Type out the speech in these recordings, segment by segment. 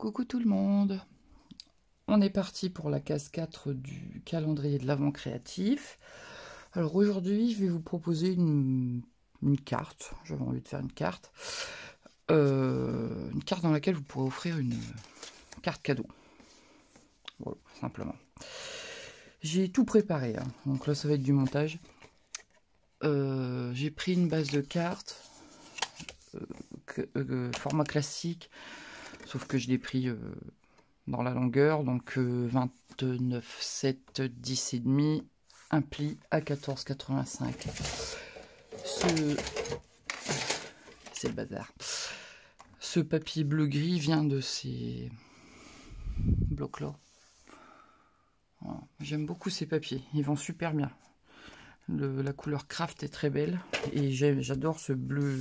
Coucou tout le monde, on est parti pour la case 4 du calendrier de l'Avent créatif. Alors aujourd'hui je vais vous proposer une carte, j'avais envie de faire une carte dans laquelle vous pourrez offrir une carte cadeau. Voilà, simplement. J'ai tout préparé, hein. Donc là ça va être du montage. J'ai pris une base de cartes, format classique, sauf que je l'ai pris dans la longueur, donc 29, 7, 10 et demi, un pli à 14,85. C'est le bazar. Ce papier bleu-gris vient de ces blocs-là. Voilà. J'aime beaucoup ces papiers, ils vont super bien. La couleur craft est très belle et j'adore ce bleu.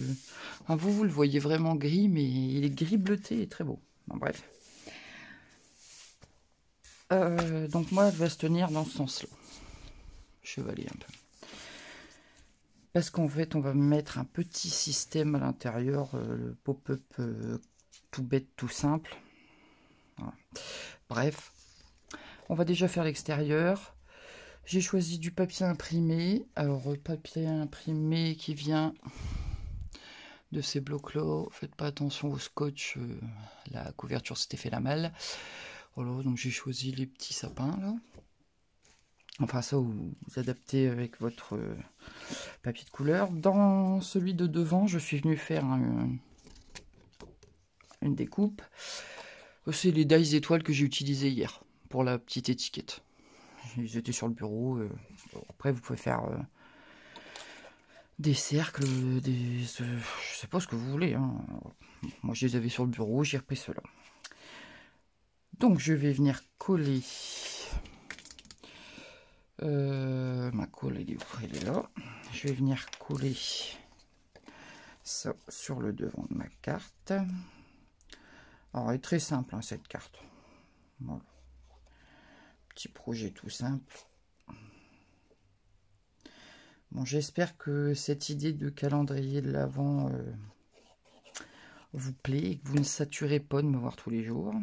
Enfin, vous le voyez vraiment gris, mais il est gris bleuté et très beau. Bon, bref. Donc moi, elle va se tenir dans ce sens-là. Chevalier un peu. Parce qu'en fait, on va mettre un petit système à l'intérieur, le pop-up tout bête, tout simple. Voilà. Bref, on va déjà faire l'extérieur. J'ai choisi du papier imprimé. Alors, papier imprimé qui vient de ces blocs-là. Faites pas attention au scotch, la couverture s'était fait la malle. Voilà, donc j'ai choisi les petits sapins là. Enfin ça, vous adaptez avec votre papier de couleur. Dans celui de devant, je suis venu faire une découpe. C'est les dies étoiles que j'ai utilisées hier pour la petite étiquette. Ils étaient sur le bureau. Après, vous pouvez faire des cercles, je sais pas ce que vous voulez, hein. Moi, je les avais sur le bureau, j'ai repris ceux-là. Donc, je vais venir coller. Ma colle, elle est là. Je vais venir coller ça sur le devant de ma carte. Alors, elle est très simple, hein, cette carte. Voilà. Petit projet tout simple. Bon, j'espère que cette idée de calendrier de l'Avent vous plaît et que vous ne saturez pas de me voir tous les jours.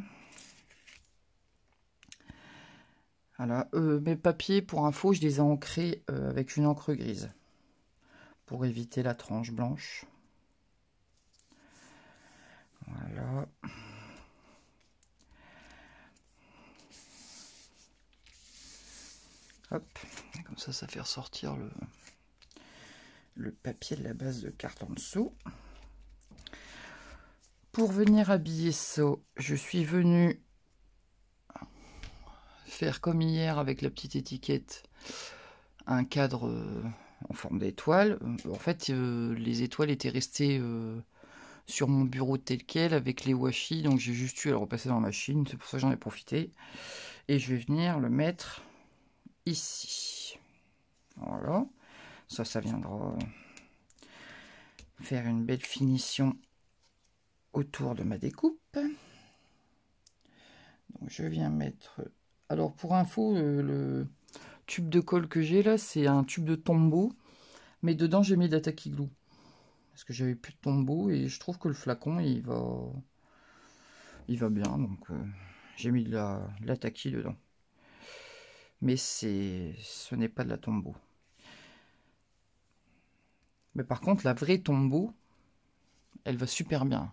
Voilà, mes papiers, pour info, je les ai ancrés avec une encre grise pour éviter la tranche blanche. Voilà. Hop, comme ça fait ressortir le papier de la base de carte en dessous. Pour venir habiller ça, je suis venu faire comme hier avec la petite étiquette, un cadre en forme d'étoile. En fait, les étoiles étaient restées sur mon bureau tel quel avec les washi, donc j'ai juste eu à le repasser dans la machine, c'est pour ça que j'en ai profité. Et je vais venir le mettre ici. Voilà, ça viendra faire une belle finition autour de ma découpe. Donc je viens mettre... Alors pour info, le tube de colle que j'ai là, c'est un tube de Tombow, mais dedans j'ai mis de la Tacky Glue. Parce que j'avais plus de Tombow et je trouve que le flacon il va bien, donc j'ai mis de la Tacky dedans. Mais ce n'est pas de la Tombow. Mais par contre la vraie Tombow, elle va super bien.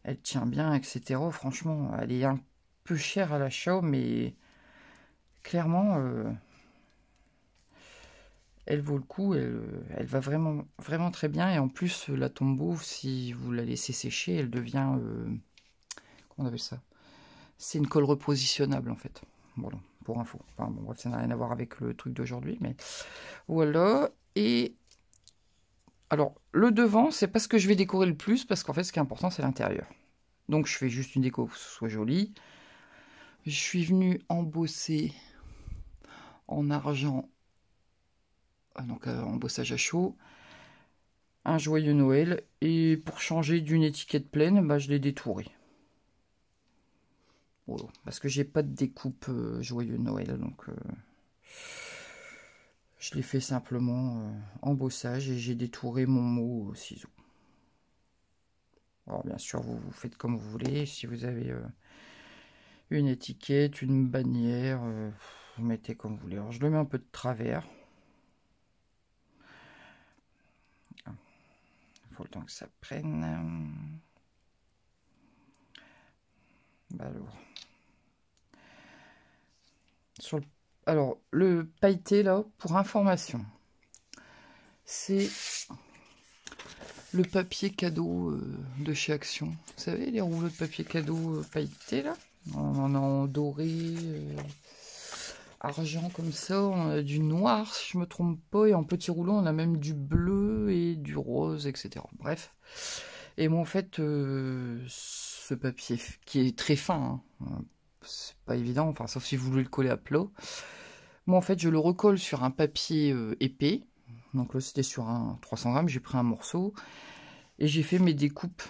Elle tient bien, etc. Franchement, elle est un peu chère à l'achat, mais clairement, elle vaut le coup. Elle va vraiment très bien. Et en plus, la Tombow, si vous la laissez sécher, elle devient... comment on appelle ça? C'est une colle repositionnable, en fait. Voilà, pour info. Enfin, bon, bref, ça n'a rien à voir avec le truc d'aujourd'hui, mais voilà. Et... alors, le devant, c'est pas ce que je vais décorer le plus, parce qu'en fait, ce qui est important, c'est l'intérieur. Donc, je fais juste une déco pour que ce soit joli. Je suis venu embosser en argent, donc embossage à chaud, un joyeux Noël. Et pour changer d'une étiquette pleine, bah, je l'ai détouré. Voilà, parce que j'ai pas de découpe joyeux Noël, donc je l'ai fait simplement embossage et j'ai détouré mon mot au ciseau. Alors bien sûr, vous faites comme vous voulez. Si vous avez une étiquette, une bannière, vous mettez comme vous voulez. Alors je le mets un peu de travers. Il faut le temps que ça prenne. Bah alors. Alors, le pailleté, là, pour information, c'est le papier cadeau de chez Action. Vous savez, les rouleaux de papier cadeau pailletés, là. On en doré, argent, comme ça. On a du noir, si je me trompe pas. Et en petit rouleau, on a même du bleu et du rose, etc. Bref. Et moi, en fait, ce papier qui est très fin, hein, c'est pas évident, enfin, sauf si vous voulez le coller à plat. Moi, en fait, je le recolle sur un papier épais. Donc là, c'était sur un 300 grammes. J'ai pris un morceau et j'ai fait mes découpes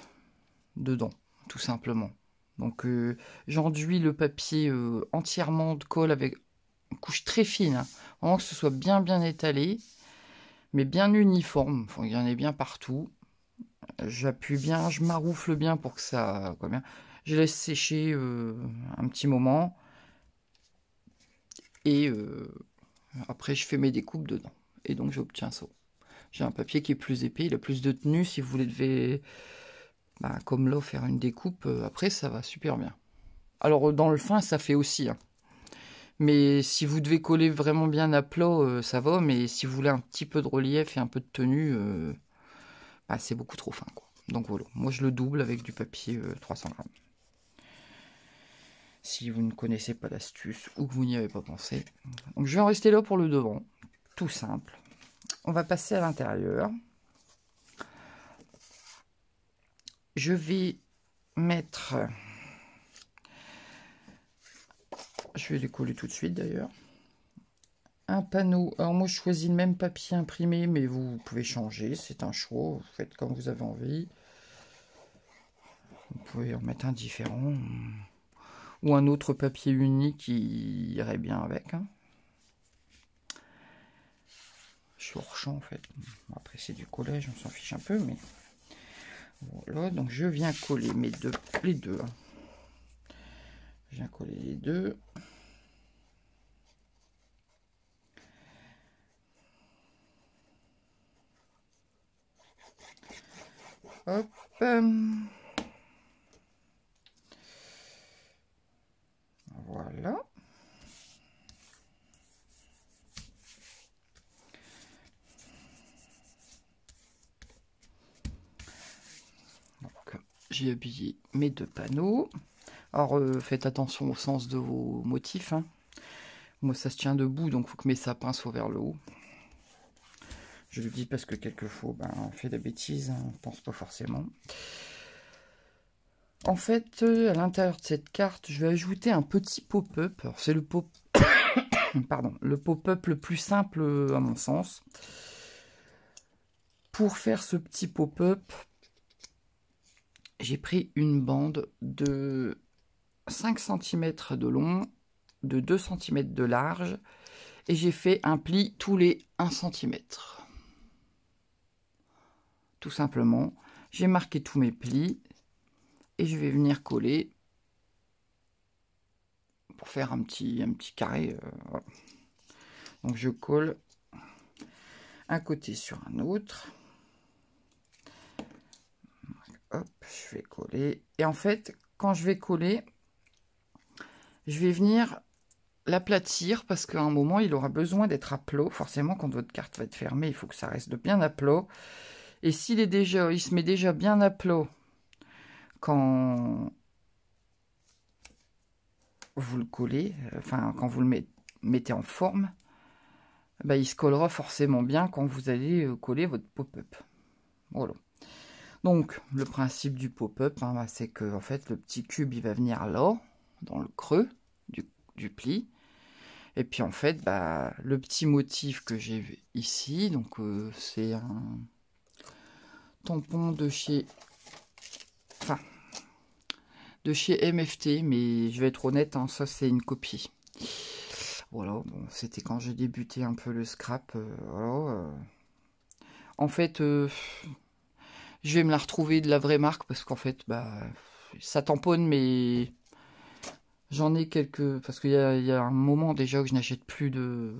dedans, tout simplement. Donc, j'enduis le papier entièrement de colle avec une couche très fine. Hein. Vraiment que ce soit bien étalé, mais bien uniforme. Il faut qu'il y en ait bien partout. J'appuie bien, je maroufle bien pour que ça... bien. Je laisse sécher un petit moment. Et après, je fais mes découpes dedans. Et donc, j'obtiens ça. J'ai un papier qui est plus épais, il a plus de tenue. Si vous devez, comme là, faire une découpe, après, ça va super bien. Alors, dans le fin, ça fait aussi. Hein. Mais si vous devez coller vraiment bien à plat, ça va. Mais si vous voulez un petit peu de relief et un peu de tenue, c'est beaucoup trop fin. Quoi. Donc voilà, moi, je le double avec du papier 300 grammes. Si vous ne connaissez pas l'astuce ou que vous n'y avez pas pensé. Donc, je vais en rester là pour le devant. Tout simple. On va passer à l'intérieur. Je vais mettre... Je vais les coller tout de suite d'ailleurs. Un panneau. Alors moi je choisis le même papier imprimé, mais vous pouvez changer. C'est un choix. Vous faites comme vous avez envie. Vous pouvez en mettre un différent. Ou un autre papier unique qui irait bien avec. Hein. Je suis hors champ en fait. Après c'est du collège, on s'en fiche un peu, mais... Voilà, donc je viens coller les deux. Je viens coller les deux. Hop. Voilà. J'ai habillé mes deux panneaux. Alors, faites attention au sens de vos motifs. Hein. Moi, ça se tient debout, donc il faut que mes sapins soient vers le haut. Je le dis parce que quelquefois, on fait des bêtises, hein, on ne pense pas forcément. En fait, à l'intérieur de cette carte, je vais ajouter un petit pop-up. C'est le le pop-up le plus simple à mon sens. Pour faire ce petit pop-up, j'ai pris une bande de 5 cm de long, de 2 cm de large, et j'ai fait un pli tous les 1 cm. Tout simplement, j'ai marqué tous mes plis, et je vais venir coller pour faire un petit carré. Voilà. Donc je colle un côté sur un autre. Hop, je vais coller. Et en fait, quand je vais coller, je vais venir l'aplatir parce qu'à un moment, il aura besoin d'être à plat. Forcément, quand votre carte va être fermée, il faut que ça reste bien à plat. Et s'il il se met déjà bien à plat quand vous le collez, enfin quand vous le mettez en forme, il se collera forcément bien quand vous allez coller votre pop-up. Voilà. Donc, le principe du pop-up, c'est que en fait, le petit cube, il va venir là, dans le creux du pli. Et puis, en fait, le petit motif que j'ai ici, donc c'est un tampon de chez... Enfin, de chez MFT, mais je vais être honnête, hein, ça, c'est une copie. Voilà, bon, c'était quand j'ai débuté un peu le scrap. Voilà, en fait... Je vais me la retrouver de la vraie marque parce qu'en fait, bah, ça tamponne, mais j'en ai quelques... Parce qu'il y a un moment déjà que je n'achète plus de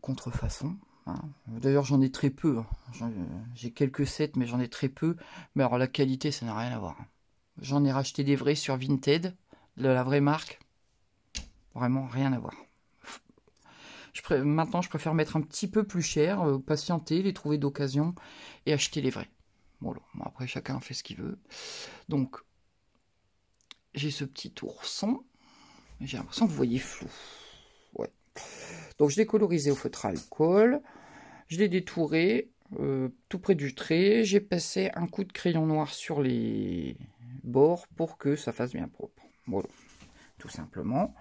contrefaçon. Hein. D'ailleurs, j'en ai très peu. Hein. J'ai quelques sets, mais j'en ai très peu. Mais alors, la qualité, ça n'a rien à voir. J'en ai racheté des vrais sur Vinted, de la vraie marque. Vraiment, rien à voir. Maintenant, je préfère mettre un petit peu plus cher, patienter, les trouver d'occasion et acheter les vrais. Voilà. Bon, après, chacun fait ce qu'il veut. Donc, j'ai ce petit ourson. J'ai l'impression que vous voyez flou. Ouais. Donc, je l'ai colorisé au feutre à alcool. Je l'ai détouré tout près du trait. J'ai passé un coup de crayon noir sur les bords pour que ça fasse bien propre. Voilà. Tout simplement.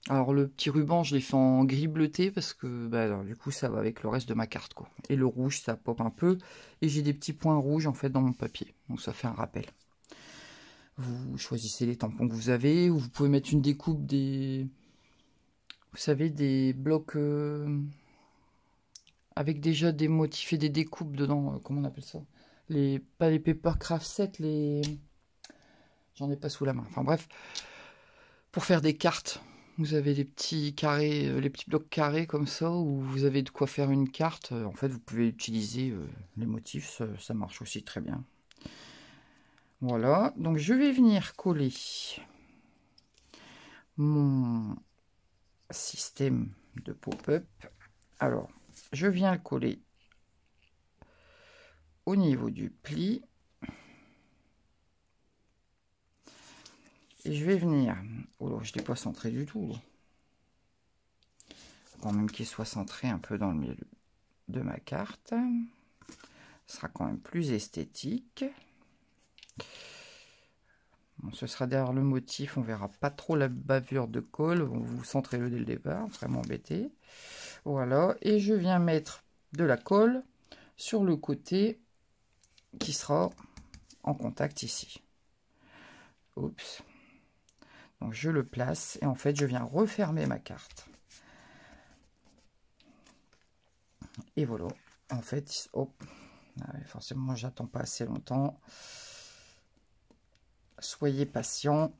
Alors le petit ruban, je l'ai fait en gris bleuté parce que bah, alors, du coup ça va avec le reste de ma carte, quoi. Et le rouge, ça pop un peu. Et j'ai des petits points rouges en fait dans mon papier. Donc ça fait un rappel. Vous choisissez les tampons que vous avez. Ou vous pouvez mettre une découpe des... Vous savez, des blocs... avec déjà des motifs et des découpes dedans. Comment on appelle ça? Pas les paper craft set, les... J'en ai pas sous la main. Enfin bref. Pour faire des cartes. Vous avez des petits carrés, les petits blocs carrés comme ça, où vous avez de quoi faire une carte. En fait, vous pouvez utiliser les motifs, ça marche aussi très bien. Voilà, donc je vais venir coller mon système de pop-up. Alors, je viens le coller au niveau du pli. Et je vais venir... Oh là, je ne l'ai pas centré du tout. Là. Faut quand même qu'il soit centré un peu dans le milieu de ma carte. Ce sera quand même plus esthétique. Bon, ce sera derrière le motif, on verra pas trop la bavure de colle. Vous centrez-le dès le départ, vraiment embêté. Voilà, et je viens mettre de la colle sur le côté qui sera en contact ici. Oups. Donc je le place et en fait je viens refermer ma carte. Et voilà. En fait, oh, forcément j'attends pas assez longtemps. Soyez patient.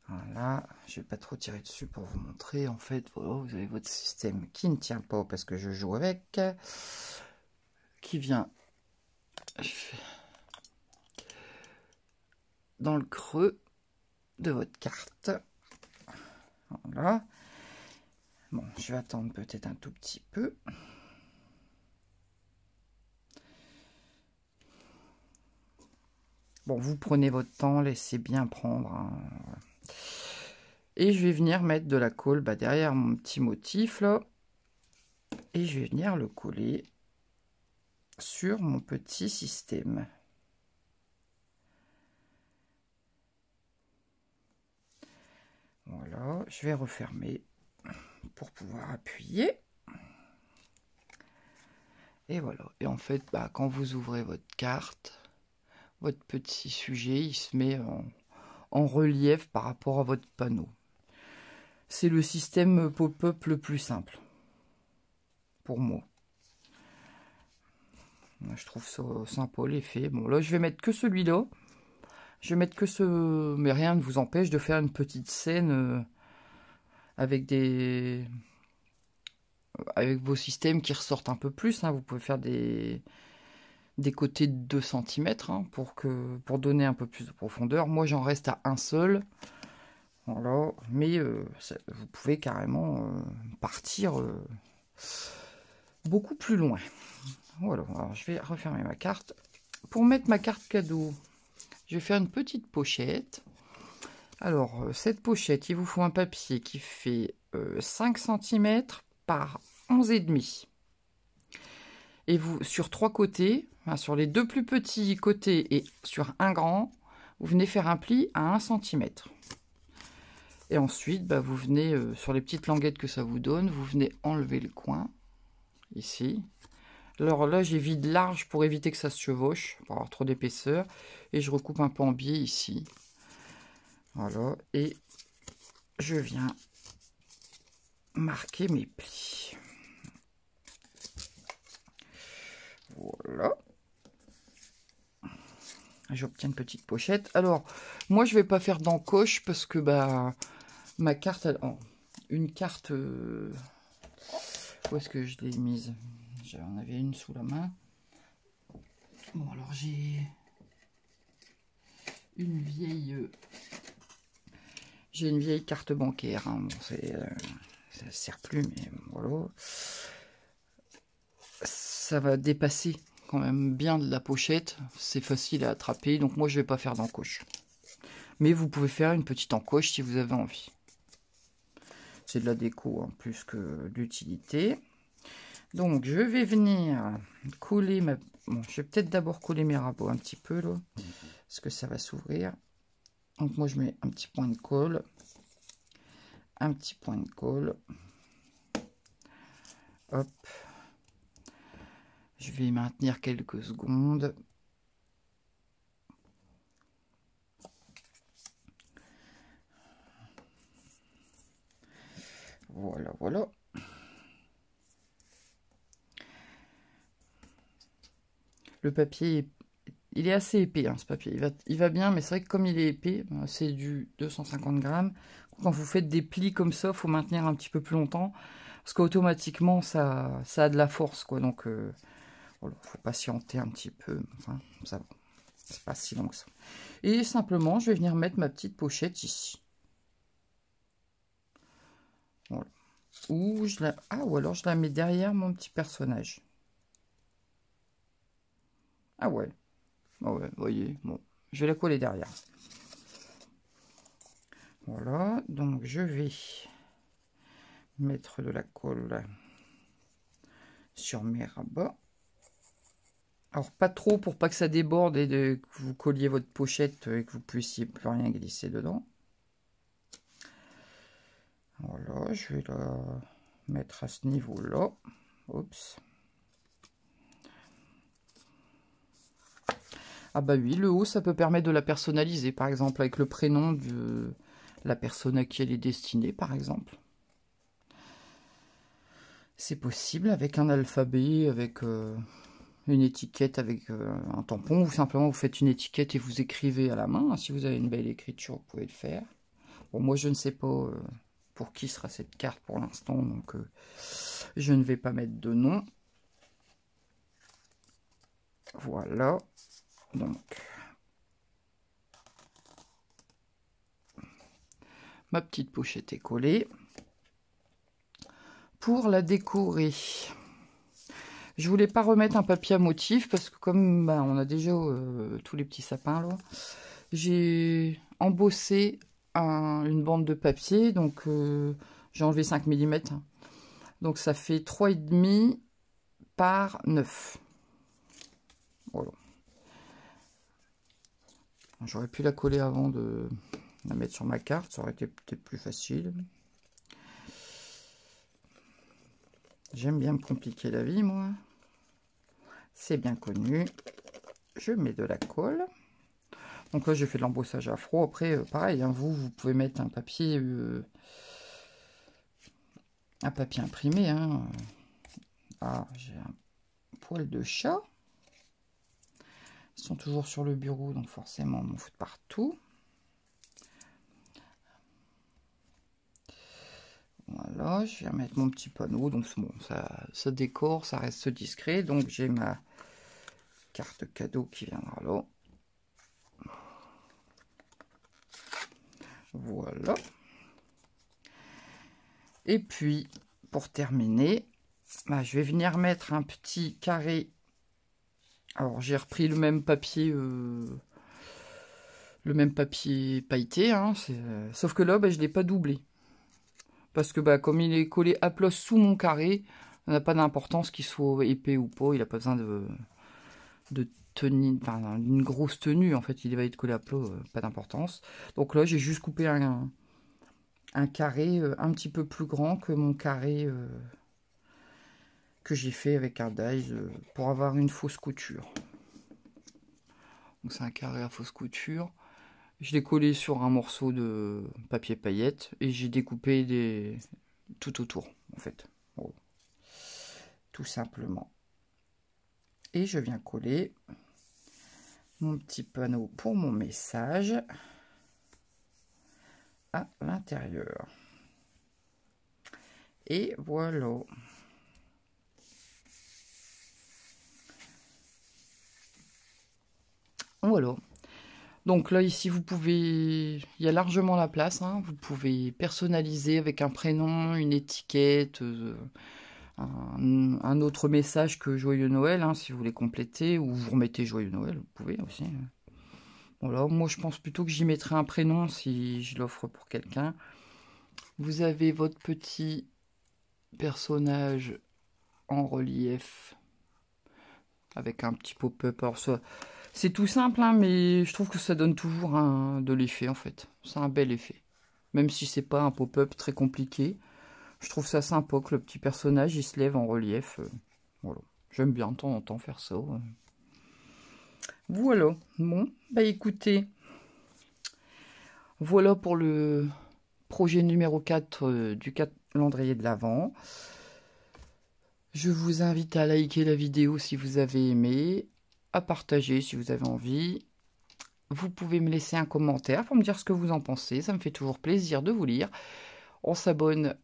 Voilà, je vais pas trop tirer dessus pour vous montrer. En fait, voilà, vous avez votre système qui ne tient pas parce que je joue avec, qui vient dans le creux de votre carte. Voilà. Bon, je vais attendre peut-être un tout petit peu. Bon, vous prenez votre temps, laissez bien prendre. Hein. Et je vais venir mettre de la colle derrière mon petit motif là. Et je vais venir le coller sur mon petit système. Voilà, je vais refermer pour pouvoir appuyer. Et voilà. Et en fait, quand vous ouvrez votre carte, votre petit sujet, il se met en relief par rapport à votre panneau. C'est le système pop-up le plus simple. Pour moi. Je trouve ça sympa l'effet. Bon, là, je vais mettre que celui-là. Je vais mettre que ce... Mais rien ne vous empêche de faire une petite scène avec des... avec vos systèmes qui ressortent un peu plus. Hein. Vous pouvez faire des côtés de 2 cm hein, pour donner un peu plus de profondeur. Moi, j'en reste à un seul. Voilà. Mais vous pouvez carrément partir beaucoup plus loin. Voilà. Alors, je vais refermer ma carte. Pour mettre ma carte cadeau, je vais faire une petite pochette. Alors, cette pochette, il vous faut un papier qui fait 5 cm par 11,5. Et vous, sur 3 côtés, enfin, sur les 2 plus petits côtés et sur un grand, vous venez faire un pli à 1 cm. Et ensuite, vous venez, sur les petites languettes que ça vous donne, vous venez enlever le coin, ici. Alors là, j'ai vide large pour éviter que ça se chevauche, pour avoir trop d'épaisseur. Et je recoupe un peu en biais ici. Voilà, et je viens marquer mes plis. Voilà. J'obtiens une petite pochette. Alors, moi, je vais pas faire d'encoche parce que bah ma carte, elle, oh, une carte. Où est-ce que je l'ai mise? J'en avais une sous la main. Bon, alors j'ai une vieille. J'ai une vieille carte bancaire. Hein. Bon, ça ne sert plus, mais voilà. Ça va dépasser quand même bien de la pochette. C'est facile à attraper, donc moi je vais pas faire d'encoche. Mais vous pouvez faire une petite encoche si vous avez envie. C'est de la déco hein, plus que d'utilité. Donc je vais venir coller ma... Bon, je vais peut-être d'abord coller mes rabots un petit peu là. Parce que ça va s'ouvrir. Donc moi je mets un petit point de colle. Un petit point de colle. Hop. Je vais maintenir quelques secondes. Voilà, voilà. Le papier, il est assez épais, hein, ce papier. Il va bien, mais c'est vrai que comme il est épais, c'est du 250 grammes. Quand vous faites des plis comme ça, il faut maintenir un petit peu plus longtemps. Parce qu'automatiquement, ça a de la force, quoi. Donc, voilà, faut patienter un petit peu. Enfin, ça va. C'est pas si long que ça. Et simplement, je vais venir mettre ma petite pochette ici. Voilà. Ou alors je la mets derrière mon petit personnage. Ah ouais. Ah ouais, vous voyez. Bon, je vais la coller derrière. Voilà. Donc, je vais mettre de la colle sur mes rabats. Alors, pas trop pour pas que ça déborde et que vous colliez votre pochette et que vous puissiez plus rien glisser dedans. Voilà, je vais la mettre à ce niveau-là. Oups. Ah bah oui, le haut, ça peut permettre de la personnaliser, par exemple, avec le prénom de la personne à qui elle est destinée, par exemple. C'est possible avec un alphabet, avec une étiquette, avec un tampon, ou simplement vous faites une étiquette et vous écrivez à la main. Si vous avez une belle écriture, vous pouvez le faire. Bon, moi, je ne sais pas pour qui sera cette carte pour l'instant, donc je ne vais pas mettre de nom. Voilà. Donc, ma petite pochette est collée. Pour la décorer, je voulais pas remettre un papier à motif parce que comme bah, on a déjà tous les petits sapins là, j'ai embossé une bande de papier, donc j'ai enlevé 5 mm. Donc ça fait 3,5 par 9. Voilà. J'aurais pu la coller avant de la mettre sur ma carte, ça aurait été peut-être plus facile. J'aime bien me compliquer la vie, moi. C'est bien connu. Je mets de la colle. Donc là, j'ai fait de l'embossage à froid. Après, pareil, hein, vous pouvez mettre un papier imprimé. Hein. Ah, j'ai un poil de chat. Ils sont toujours sur le bureau, donc forcément, on m'en fout partout. Voilà, je vais mettre mon petit panneau. Donc bon, ça décore, ça reste discret. Donc j'ai ma carte cadeau qui viendra là. Voilà. Et puis, pour terminer, bah, je vais venir mettre un petit carré. Alors, j'ai repris le même papier pailleté. Hein, sauf que là, bah, je ne l'ai pas doublé. Parce que bah, comme il est collé à plat sous mon carré, ça n'a pas d'importance qu'il soit épais ou pas. Il n'a pas besoin de tenue, enfin, d'une grosse tenue. En fait, il va être collé à plat, pas d'importance. Donc là, j'ai juste coupé un carré un petit peu plus grand que mon carré que j'ai fait avec un dies pour avoir une fausse couture. Donc c'est un carré à fausse couture. Je l'ai collé sur un morceau de papier paillette et j'ai découpé tout autour en fait. Bon. Tout simplement. Et je viens coller mon petit panneau pour mon message à l'intérieur. Et voilà. Voilà. Donc là, ici, vous pouvez... Il y a largement la place. Hein. Vous pouvez personnaliser avec un prénom, une étiquette, un autre message que Joyeux Noël, hein, si vous voulez compléter. Ou vous remettez Joyeux Noël, vous pouvez aussi. Voilà, moi, je pense plutôt que j'y mettrai un prénom si je l'offre pour quelqu'un. Vous avez votre petit personnage en relief avec un petit pop-up. Alors, c'est tout simple, hein, mais je trouve que ça donne toujours de l'effet, en fait. C'est un bel effet. Même si c'est pas un pop-up très compliqué. Je trouve ça sympa que le petit personnage, il se lève en relief. Voilà. J'aime bien de temps en temps faire ça. Voilà. Bon, bah écoutez. Voilà pour le projet numéro 4 du calendrier de l'Avent. Je vous invite à liker la vidéo si vous avez aimé, à partager si vous avez envie. Vous pouvez me laisser un commentaire pour me dire ce que vous en pensez. Ça me fait toujours plaisir de vous lire. On s'abonne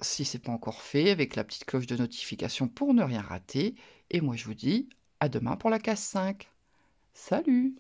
si ce n'est pas encore fait avec la petite cloche de notification pour ne rien rater. Et moi je vous dis à demain pour la case 5. Salut!